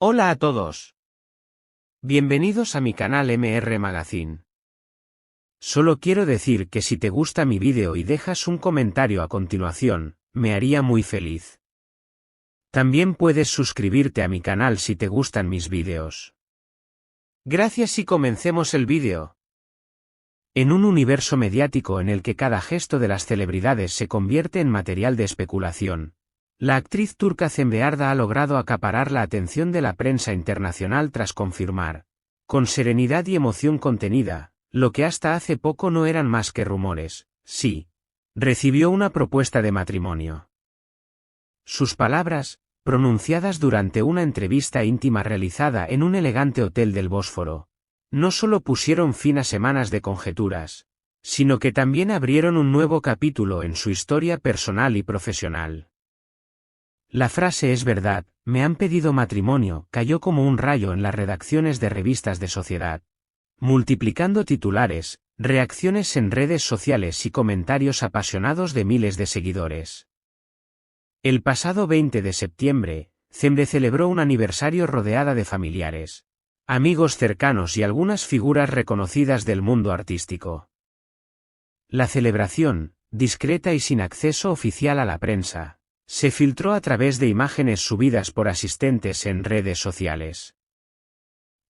Hola a todos. Bienvenidos a mi canal MR Magazine. Solo quiero decir que si te gusta mi vídeo y dejas un comentario a continuación, me haría muy feliz. También puedes suscribirte a mi canal si te gustan mis vídeos. Gracias y comencemos el vídeo. En un universo mediático en el que cada gesto de las celebridades se convierte en material de especulación, la actriz turca Zembe Arda ha logrado acaparar la atención de la prensa internacional tras confirmar, con serenidad y emoción contenida, lo que hasta hace poco no eran más que rumores. Sí, recibió una propuesta de matrimonio. Sus palabras, pronunciadas durante una entrevista íntima realizada en un elegante hotel del Bósforo, no solo pusieron fin a semanas de conjeturas, sino que también abrieron un nuevo capítulo en su historia personal y profesional. La frase "es verdad, me han pedido matrimonio" cayó como un rayo en las redacciones de revistas de sociedad, multiplicando titulares, reacciones en redes sociales y comentarios apasionados de miles de seguidores. El pasado 20 de septiembre, Zembe celebró un aniversario rodeada de familiares, amigos cercanos y algunas figuras reconocidas del mundo artístico. La celebración, discreta y sin acceso oficial a la prensa, se filtró a través de imágenes subidas por asistentes en redes sociales.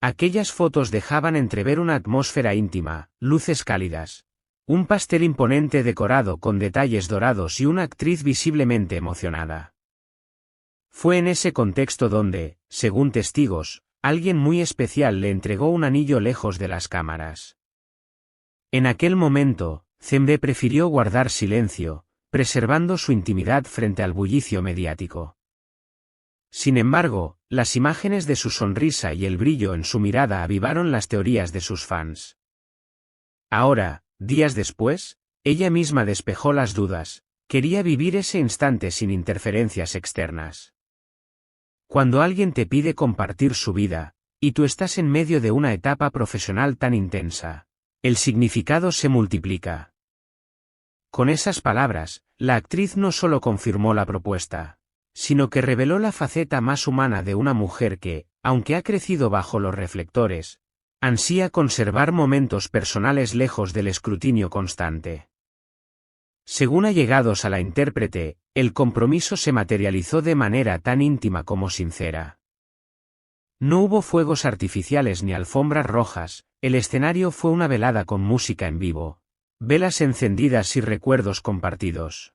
Aquellas fotos dejaban entrever una atmósfera íntima, luces cálidas, un pastel imponente decorado con detalles dorados y una actriz visiblemente emocionada. Fue en ese contexto donde, según testigos, alguien muy especial le entregó un anillo lejos de las cámaras. En aquel momento, Zembe prefirió guardar silencio, preservando su intimidad frente al bullicio mediático. Sin embargo, las imágenes de su sonrisa y el brillo en su mirada avivaron las teorías de sus fans. Ahora, días después, ella misma despejó las dudas, quería vivir ese instante sin interferencias externas. Cuando alguien te pide compartir su vida, y tú estás en medio de una etapa profesional tan intensa, el significado se multiplica. Con esas palabras, la actriz no solo confirmó la propuesta, sino que reveló la faceta más humana de una mujer que, aunque ha crecido bajo los reflectores, ansía conservar momentos personales lejos del escrutinio constante. Según allegados a la intérprete, el compromiso se materializó de manera tan íntima como sincera. No hubo fuegos artificiales ni alfombras rojas, el escenario fue una velada con música en vivo, velas encendidas y recuerdos compartidos.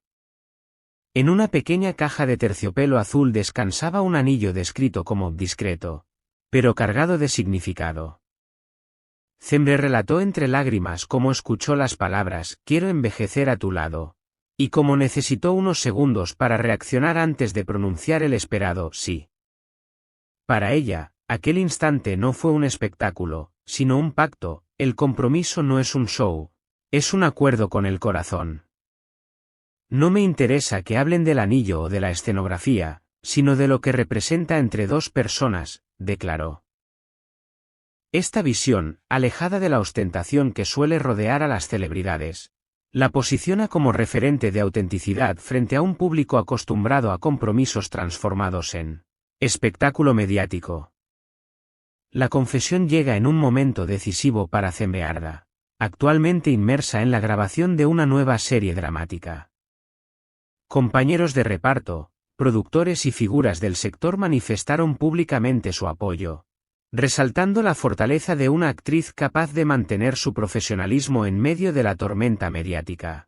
En una pequeña caja de terciopelo azul descansaba un anillo descrito como discreto, pero cargado de significado. Zembe relató entre lágrimas cómo escuchó las palabras "quiero envejecer a tu lado", y cómo necesitó unos segundos para reaccionar antes de pronunciar el esperado sí. Para ella, aquel instante no fue un espectáculo, sino un pacto. El compromiso no es un show, es un acuerdo con el corazón. No me interesa que hablen del anillo o de la escenografía, sino de lo que representa entre dos personas, declaró. Esta visión, alejada de la ostentación que suele rodear a las celebridades, la posiciona como referente de autenticidad frente a un público acostumbrado a compromisos transformados en espectáculo mediático. La confesión llega en un momento decisivo para Zembe Arda, actualmente inmersa en la grabación de una nueva serie dramática. Compañeros de reparto, productores y figuras del sector manifestaron públicamente su apoyo, resaltando la fortaleza de una actriz capaz de mantener su profesionalismo en medio de la tormenta mediática.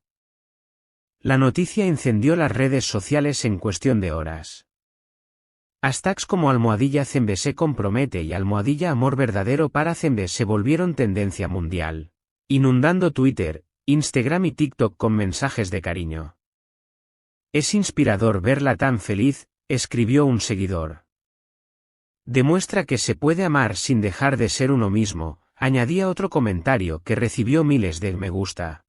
La noticia incendió las redes sociales en cuestión de horas. Hashtags como #Zembe se compromete y #Amor verdadero para Zembe se volvieron tendencia mundial, inundando Twitter, Instagram y TikTok con mensajes de cariño. Es inspirador verla tan feliz, escribió un seguidor. Demuestra que se puede amar sin dejar de ser uno mismo, añadía otro comentario que recibió miles de me gusta.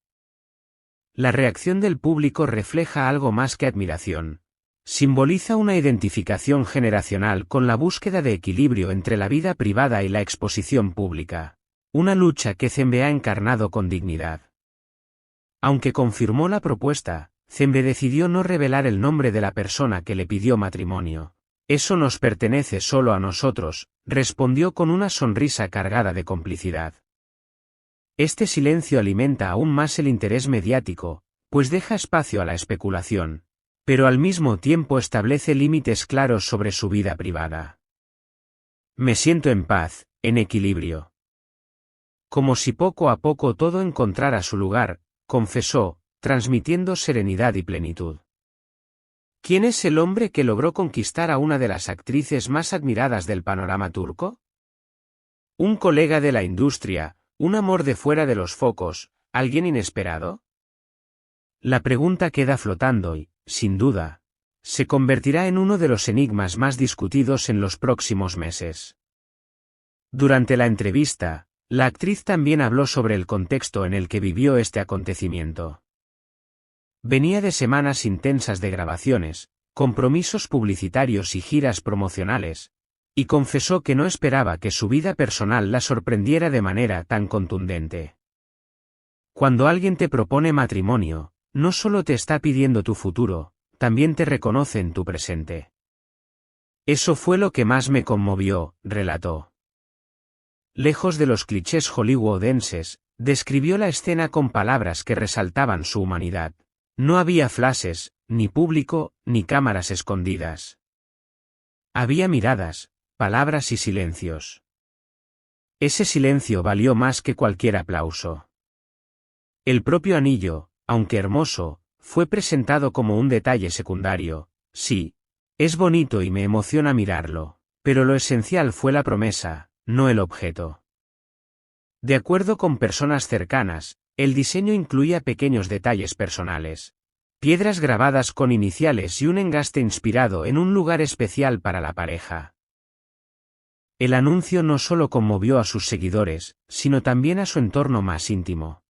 La reacción del público refleja algo más que admiración. Simboliza una identificación generacional con la búsqueda de equilibrio entre la vida privada y la exposición pública, una lucha que Zembe ha encarnado con dignidad. Aunque confirmó la propuesta, Zembe decidió no revelar el nombre de la persona que le pidió matrimonio, Eso nos pertenece solo a nosotros, respondió con una sonrisa cargada de complicidad. Este silencio alimenta aún más el interés mediático, pues deja espacio a la especulación, pero al mismo tiempo establece límites claros sobre su vida privada. Me siento en paz, en equilibrio. Como si poco a poco todo encontrara su lugar, confesó, transmitiendo serenidad y plenitud. ¿Quién es el hombre que logró conquistar a una de las actrices más admiradas del panorama turco? ¿Un colega de la industria, un amor de fuera de los focos, alguien inesperado? La pregunta queda flotando y, sin duda, se convertirá en uno de los enigmas más discutidos en los próximos meses. Durante la entrevista, la actriz también habló sobre el contexto en el que vivió este acontecimiento. Venía de semanas intensas de grabaciones, compromisos publicitarios y giras promocionales, y confesó que no esperaba que su vida personal la sorprendiera de manera tan contundente. Cuando alguien te propone matrimonio, no solo te está pidiendo tu futuro, también te reconoce en tu presente. Eso fue lo que más me conmovió, relató. Lejos de los clichés hollywoodenses, describió la escena con palabras que resaltaban su humanidad. No había flashes, ni público, ni cámaras escondidas. Había miradas, palabras y silencios. Ese silencio valió más que cualquier aplauso. El propio anillo, aunque hermoso, fue presentado como un detalle secundario. Sí, es bonito y me emociona mirarlo, pero lo esencial fue la promesa, no el objeto. De acuerdo con personas cercanas, el diseño incluía pequeños detalles personales, piedras grabadas con iniciales y un engaste inspirado en un lugar especial para la pareja. El anuncio no solo conmovió a sus seguidores, sino también a su entorno más íntimo.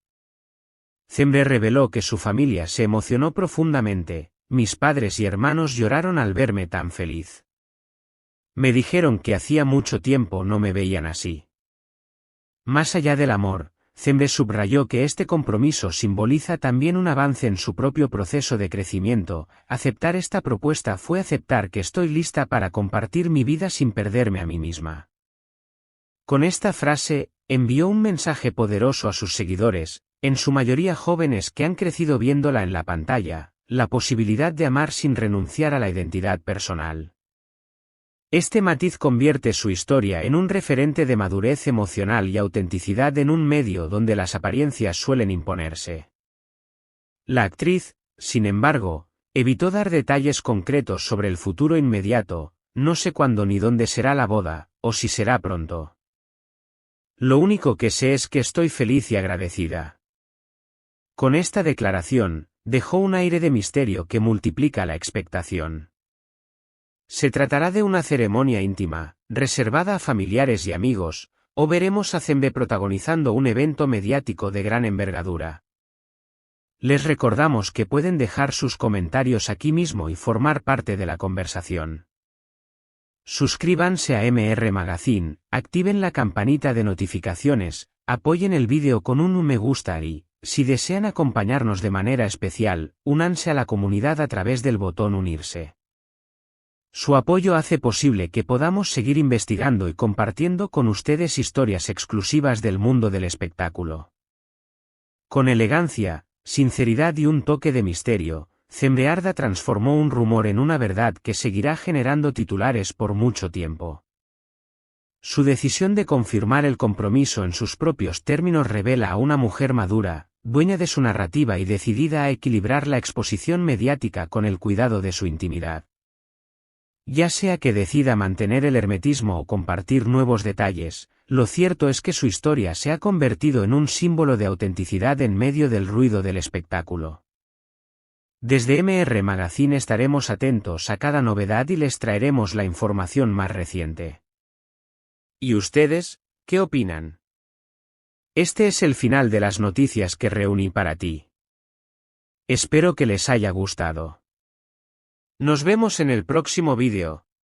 Cembre reveló que su familia se emocionó profundamente, mis padres y hermanos lloraron al verme tan feliz. Me dijeron que hacía mucho tiempo no me veían así. Más allá del amor, Cembre subrayó que este compromiso simboliza también un avance en su propio proceso de crecimiento. Aceptar esta propuesta fue aceptar que estoy lista para compartir mi vida sin perderme a mí misma. Con esta frase, envió un mensaje poderoso a sus seguidores, en su mayoría jóvenes que han crecido viéndola en la pantalla, la posibilidad de amar sin renunciar a la identidad personal. Este matiz convierte su historia en un referente de madurez emocional y autenticidad en un medio donde las apariencias suelen imponerse. La actriz, sin embargo, evitó dar detalles concretos sobre el futuro inmediato, no sé cuándo ni dónde será la boda, o si será pronto. Lo único que sé es que estoy feliz y agradecida. Con esta declaración, dejó un aire de misterio que multiplica la expectación. ¿Se tratará de una ceremonia íntima, reservada a familiares y amigos, o veremos a Cembre protagonizando un evento mediático de gran envergadura? Les recordamos que pueden dejar sus comentarios aquí mismo y formar parte de la conversación. Suscríbanse a MR Magazine, activen la campanita de notificaciones, apoyen el vídeo con un me gusta y, si desean acompañarnos de manera especial, únanse a la comunidad a través del botón unirse. Su apoyo hace posible que podamos seguir investigando y compartiendo con ustedes historias exclusivas del mundo del espectáculo. Con elegancia, sinceridad y un toque de misterio, Cembre Arda transformó un rumor en una verdad que seguirá generando titulares por mucho tiempo. Su decisión de confirmar el compromiso en sus propios términos revela a una mujer madura, dueña de su narrativa y decidida a equilibrar la exposición mediática con el cuidado de su intimidad. Ya sea que decida mantener el hermetismo o compartir nuevos detalles, lo cierto es que su historia se ha convertido en un símbolo de autenticidad en medio del ruido del espectáculo. Desde MR Magazine estaremos atentos a cada novedad y les traeremos la información más reciente. ¿Y ustedes, qué opinan? Este es el final de las noticias que reuní para ti. Espero que les haya gustado. Nos vemos en el próximo vídeo.